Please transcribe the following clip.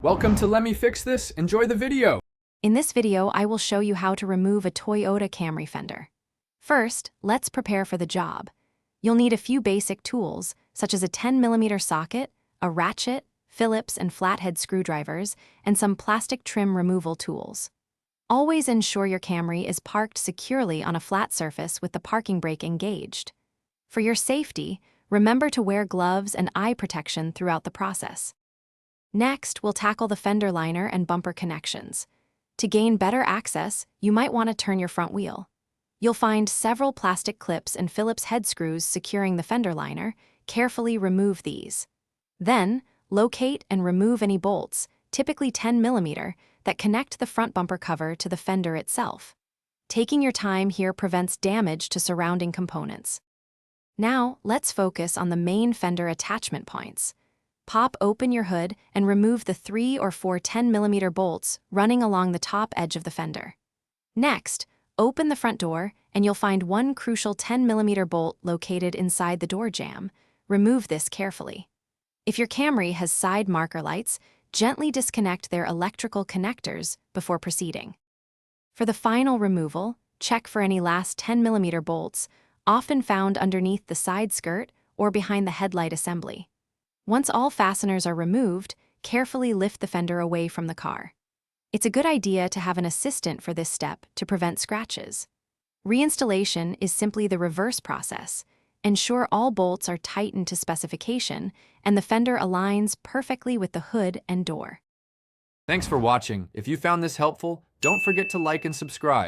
Welcome to Let Me Fix This. Enjoy the video. In this video, I will show you how to remove a Toyota Camry fender. First, let's prepare for the job. You'll need a few basic tools, such as a 10mm socket, a ratchet, Phillips and flathead screwdrivers, and some plastic trim removal tools. Always ensure your Camry is parked securely on a flat surface with the parking brake engaged. For your safety, remember to wear gloves and eye protection throughout the process. Next, we'll tackle the fender liner and bumper connections. To gain better access, you might want to turn your front wheel. You'll find several plastic clips and Phillips head screws securing the fender liner. Carefully remove these. Then, locate and remove any bolts, typically 10mm, that connect the front bumper cover to the fender itself. Taking your time here prevents damage to surrounding components. Now, let's focus on the main fender attachment points. Pop open your hood and remove the 3 or 4 10mm bolts running along the top edge of the fender. Next, open the front door and you'll find one crucial 10mm bolt located inside the door jamb. Remove this carefully. If your Camry has side marker lights, gently disconnect their electrical connectors before proceeding. For the final removal, check for any last 10mm bolts, often found underneath the side skirt or behind the headlight assembly. Once all fasteners are removed, carefully lift the fender away from the car. It's a good idea to have an assistant for this step to prevent scratches. Reinstallation is simply the reverse process. Ensure all bolts are tightened to specification and the fender aligns perfectly with the hood and door. Thanks for watching. If you found this helpful, don't forget to like and subscribe.